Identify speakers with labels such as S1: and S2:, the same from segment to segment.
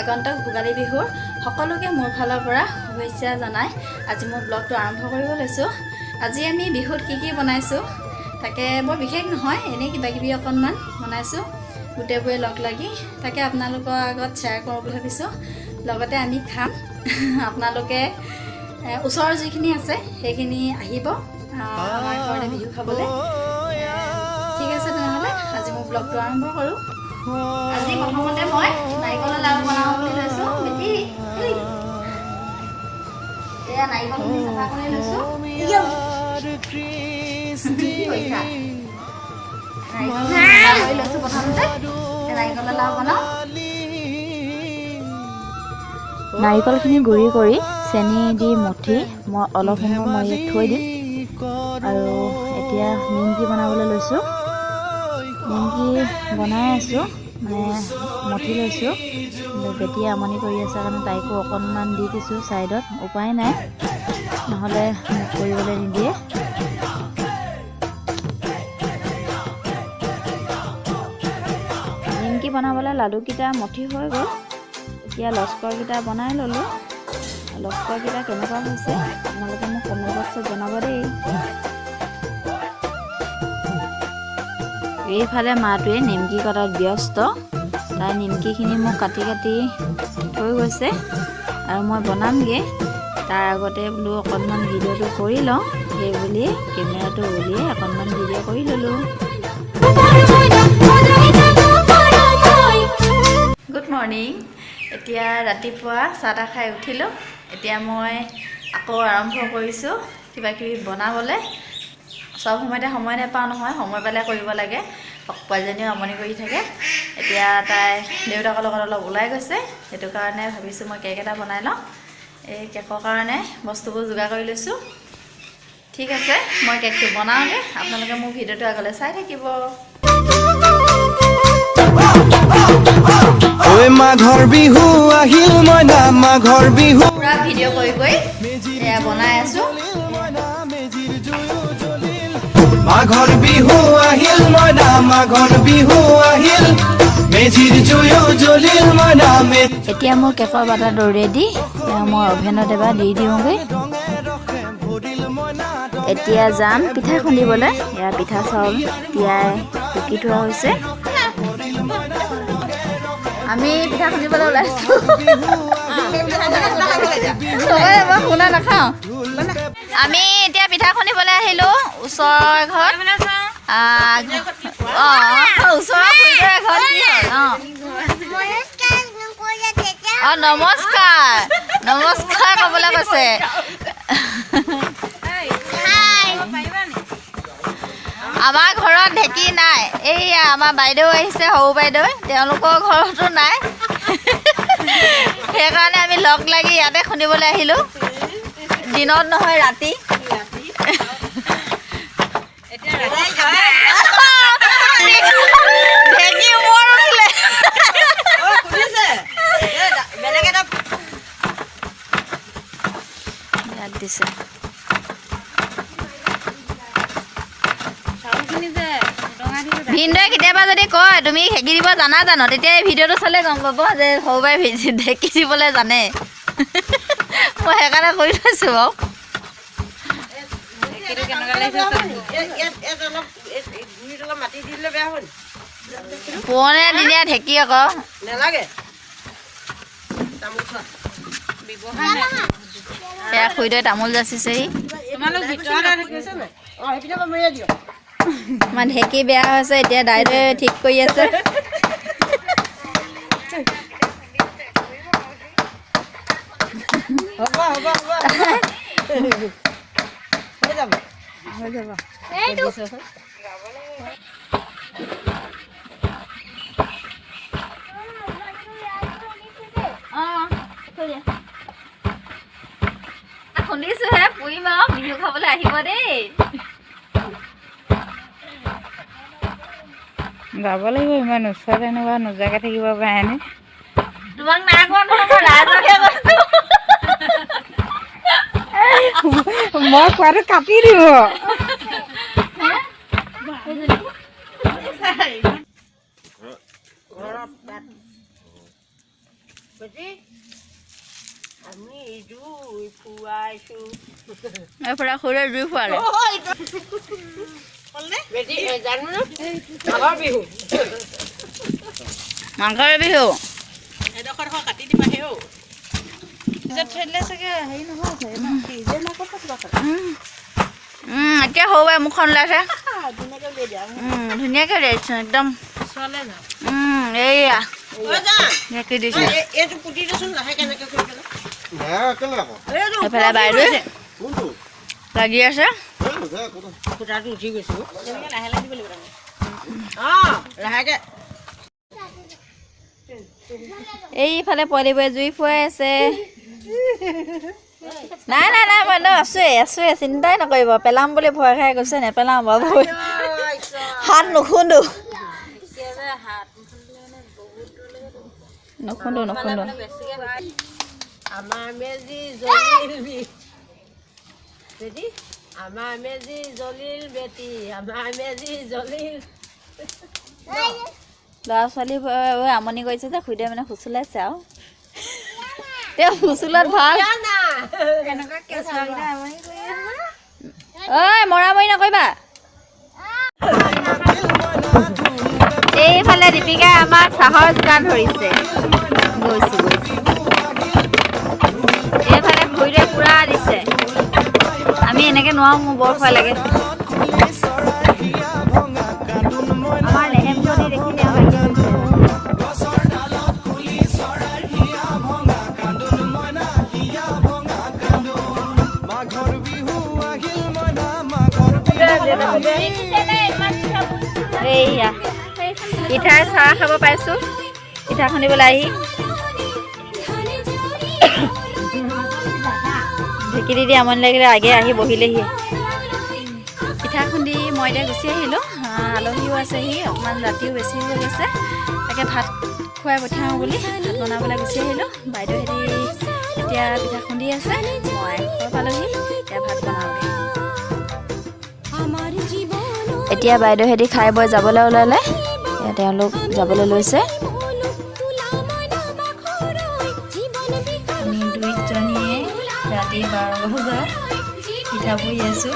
S1: আগন্তুক ভোগালী বিহুৰ সকলোকে মোৰ ফালৰ পৰা শুভেচ্ছা জনাই আজি মোৰ ব্লগটো আৰম্ভ কৰিব লৈছোঁ। আজি আমি বিহুত কি বনাইছোঁ তাকে বৰ বিশেষ নহয়, এনেই কিবাকিবি অকণমান বনাইছোঁ গোটেইবোৰে লগ লাগি, তাকে আপোনালোকৰ আগত শ্বেয়াৰ কৰোঁ বুলি ভাবিছোঁ। লগতে আমি খাম, আপোনালোকে ওচৰৰ যিখিনি আছে সেইখিনি আহিব আমাৰ ঘৰতে বিহু খাবলৈ। ঠিক আছে, তেনেহ'লে আজি মোৰ ব্লগটো আৰম্ভ কৰোঁ। আজি প্ৰথমতে মই নাৰিকলৰ লাড়ু বনাওঁ বুলি লৈছোঁ। এয়া নাৰিকলখিনি চাফা কৰি লৈছোঁ। প্ৰথমতে নাৰিকলৰ লাড়ু বনাওঁ।
S2: নাৰিকলখিনি গুড়ি কৰি চেনি দি মঠি মই অলপ সময় মই ইয়াত থৈ দিম। আৰু এতিয়া নিমকি বনাবলৈ লৈছোঁ। নিমকি বনাই আছোঁ, মানে মঠি লৈছোঁ। বেটিয়ে আমনি কৰি আছে কাৰণে তাইকো অকণমান দি দিছোঁ ছাইডত, উপায় নাই, নহ'লে মোক কৰিবলৈ নিদিয়ে। নিমকি বনাবলৈ লাডুকেইটা মঠি হৈ গ'ল। এতিয়া লস্কৰকেইটা বনাই ল'লোঁ। লস্কৰকেইটা কেনেকুৱা হৈছে আপোনালোকে মোক কমেণ্ট বক্সত জনাব দেই। এইফালে মাটোৱে নিমকি কটাত ব্যস্ত। তাই নিমকিখিনি মোক কাটি থৈ গৈছে আৰু মই বনামগৈ। তাৰ আগতে বোলো অকণমান ভিডিঅ'টো কৰি লওঁ, সেইবুলি কেমেৰাটো উলিয়াই অকণমান ভিডিঅ' কৰি ল'লোঁ।
S1: Good morning. এতিয়া ৰাতিপুৱা চাহ তাহ খাই উঠিলোঁ। এতিয়া মই আকৌ আৰম্ভ কৰিছোঁ কিবাকিবি বনাবলৈ। চব সময়তে সময় নাপাওঁ নহয়, সময় পালে কৰিব লাগে। পোৱালীজনীও আমনি কৰি থাকে। এতিয়া তাই দেউতাকৰ লগত অলপ ওলাই গৈছে, সেইটো কাৰণে ভাবিছোঁ মই কেক এটা বনাই লওঁ। এই কেকৰ কাৰণে বস্তুবোৰ যোগাৰ কৰি লৈছোঁ। ঠিক আছে, মই কেকটো বনাওঁগৈ, আপোনালোকে মোৰ ভিডিঅ'টো আগলৈ চাই থাকিব।
S3: মাঘৰ বিহু আহিল, মইনা মাঘৰ বিহু।
S1: পুৰা ভিডিঅ' কৰি এয়া বনাই আছোঁ।
S3: মাঘৰ বিহু আহিল, মইনা মাঘৰ বিহু আহিল, মেজিৰ জুয়ো জ্বলিল মইনা।
S2: এতিয়া মোৰ কেকৰ বাটাৰটো ৰেডি, মই অভেনত এবাৰ দি দিওঁগৈ। এতিয়া যাম পিঠা খুন্দিবলৈ। এয়া পিঠা চাউল তিয়াই টুকি থোৱা হৈছে।
S1: আমি পিঠা খুন্দিবলৈ ওলাইছোঁ। মই শুনা নাখাওঁ। আমি এতিয়া পিঠা খুন্দিবলৈ আহিলোঁ ওচৰৰ ঘৰত। ওচৰৰ খুৰীদেউৰ ঘৰত। নমস্কাৰ ক'বলৈ কৈছে। আমাৰ ঘৰত ঢেঁকী নাই। এইয়া আমাৰ বাইদেউ আহিছে, সৰু বাইদেউ, তেওঁলোকৰ ঘৰতো নাই। সেইকাৰণে আমি লগ লাগি ইয়াতে খুন্দিবলৈ আহিলোঁ। দিনত নহয়, ৰাতি। ঢেঁকী ওপৰত উঠিলে। ইয়াত দিছে। ভিনদেউৱে কেতিয়াবা যদি কয় তুমি ঢেঁকী দিব জানা জানো, তেতিয়া এই ভিডিঅ'টো চালে গম পাব যে সৰুবাই ঢেঁকী দিবলৈ জানে। মই সেইকাৰণে কৰি থৈছোঁ বাৰু। পুৰণা দিনীয়া ঢেঁকী আকৌ নালাগে। এয়া খুৰীদেউৱে তামোল যাচিছেহি। আমাৰ ঢেঁকী বেয়া হৈছে, এতিয়া দাইদেৱে ঠিক কৰি আছে। শুনিছোহে, পুৰিম আৰু বিহু খাবলৈ আহিব দেই।
S4: যাব লাগিব, ইমান ওচৰত এনেকুৱা নোযোৱাকৈ থাকিব পাৰেনে?
S1: তোমাক নাই কোৱা নহয়, মই ৰাইজকে কৈছোঁ।
S4: মই কোৱাটো কাটি দিব।
S2: এইফালে খুৰীয়ে জুই ফুৱালে মাঘৰ বিহু এতিয়া সৰুৱে মুখখন ওলাইছে ধুনীয়াকৈ দিছে একদম এইয়া ধুনীয়াকৈ দিছে সেইফালে বাইদেউ লাগি আছে এইফালে পোৱালিবোৰে জুই ফুৱাই আছে নাই নাই নাই মই আছোৱে চিন্তাই নকৰিব পেলাম বুলি ভয় খাই গৈছে নেপেলাম বাবু হাত নুখুন্দো
S5: আমাৰ মেজি জ্বলিল বেটি আমাৰ মেজি জ্বলিল
S2: ল'ৰা ছোৱালী আমনি কৰিছে যে খুৰীদেৱে মানে ফুচুলাইছে আৰু তেওঁ ফুচুলাত ভাল ঐ মৰামৰি নকৰিবা এইফালে দীপিকাই আমাক চাহৰ যোগান ধৰিছে গৈছো এইফালে খুৰীদেৱে পুৰা দিছে আমি এনেকে নোৱাৰো মোৰ বৰ ভয় লাগে আমাৰ লেহেমজনী দেখি এইয়া পিঠাৰ চাহ খাব পাইছোঁ পিঠা খুন্দিবলৈ আহি ঢেঁকী দি আমনি লাগিলে আগে আহি বহিলেহি পিঠা খুন্দি মই এতিয়া গুচি আহিলোঁ আলহীও আছেহি অকণমান ৰাতিও বেছি হৈ গৈছে তাকে ভাত খুৱাই পঠিয়াওঁ বুলি ভাত বনাবলৈ গুচি আহিলোঁ বাইদেউহেঁতি এতিয়া পিঠা খুন্দি আছে মই ঘৰ পালোহি এতিয়া ভাত বনাওঁগৈ এতিয়া বাইদেউহেঁতি খাই বৈ যাবলৈ ওলালে তেওঁলোক যাবলৈ লৈছে আমি দুইজনীয়ে ৰাতি 12 বজাত পিঠা পুৰি আছোঁ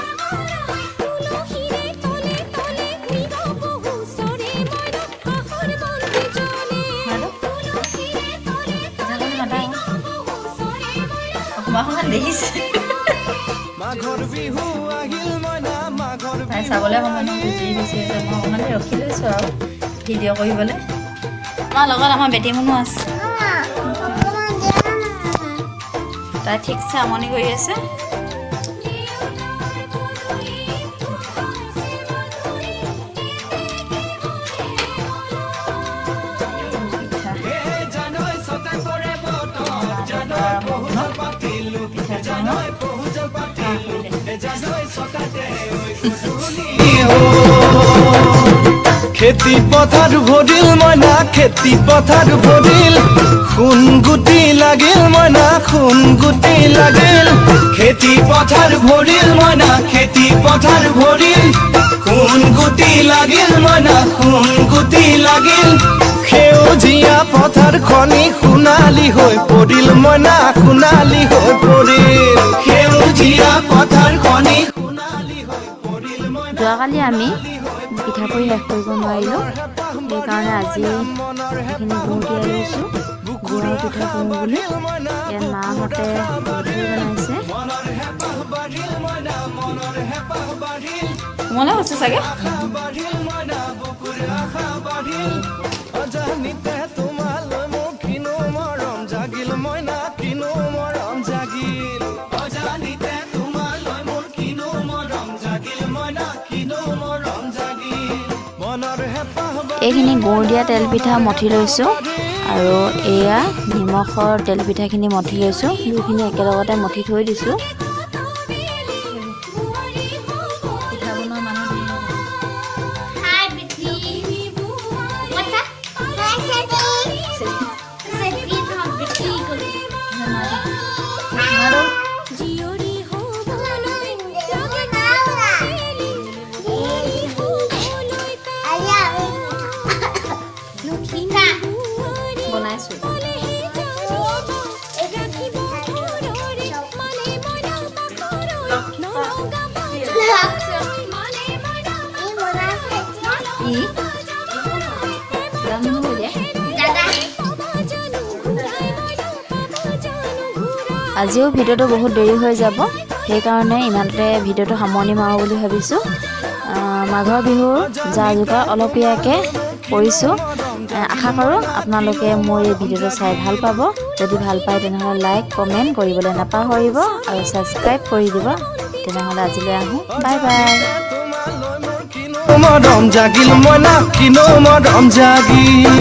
S2: দেখিছে তাই চাবলৈ অকণমান বুজি বিচাৰিছে মই অকণমান ৰখি লৈছোঁ আৰু ভিডিঅ' কৰিবলৈ তাৰ লগত আমাৰ বেটী মনো আছে তাই ঠিকছে আমনি কৰি আছে
S3: খেতি পথাৰ ভৰিল মইনা খেতি পথাৰ ভৰিল খুন গুটি লাগিল মইনা খুন গুটি লাগিল খেতি পথাৰ ভৰিল মইনা খেতি পথাৰ ভৰিল খুন গুটি লাগিল মইনা খুন গুটি লাগিল সেউজীয়া পথাৰ খনি সোণালী হৈ পৰিল মইনা সোণালী হৈ পৰিল সেউজীয়া পথাৰ খনি সোণালী হৈ পৰিল মইনা
S2: যোৱাকালি আমি পিঠা পুৰি শেষ কৰিব নোৱাৰিলোঁ সেইকাৰণে আজি সেইখিনি গুড় তিয়াই লৈছোঁ গুড়ৰ পিঠা পুৰোঁ বুলি ইয়াত মাহঁতে পিঠা বনাইছে কোমলে হৈছে চাগে এইখিনি গুড় দিয়া তেলপিঠা মঠি লৈছোঁ আৰু এয়া নিমখৰ তেলপিঠাখিনি মঠি লৈছোঁ দুইখিনি একেলগতে মঠি থৈ দিছোঁ পিঠা বনোৱা মানুহ বনাইছোঁ
S1: কি জানো দে
S2: আজিও ভিডিঅ'টো বহুত দেৰি হৈ যাব, সেইকাৰণে ইমানতে ভিডিঅ'টো সামৰণি মাৰোঁ বুলি ভাবিছোঁ। মাঘৰ বিহুৰ যা যোগাৰ অলপীয়াকৈ কৰিছোঁ। আশা কৰোঁ আপোনালোকে মোৰ এই ভিডিঅ'টো চাই ভাল পাব। যদি ভাল পায় তেনেহ'লে লাইক কমেণ্ট কৰিবলৈ নাপাহৰিব আৰু ছাবস্ক্ৰাইব কৰি দিব। তেনেহ'লে আজিলৈ আহোঁ, বাই বাই।
S3: মৰম জাগিল মইনা কিনো মৰম জাগিল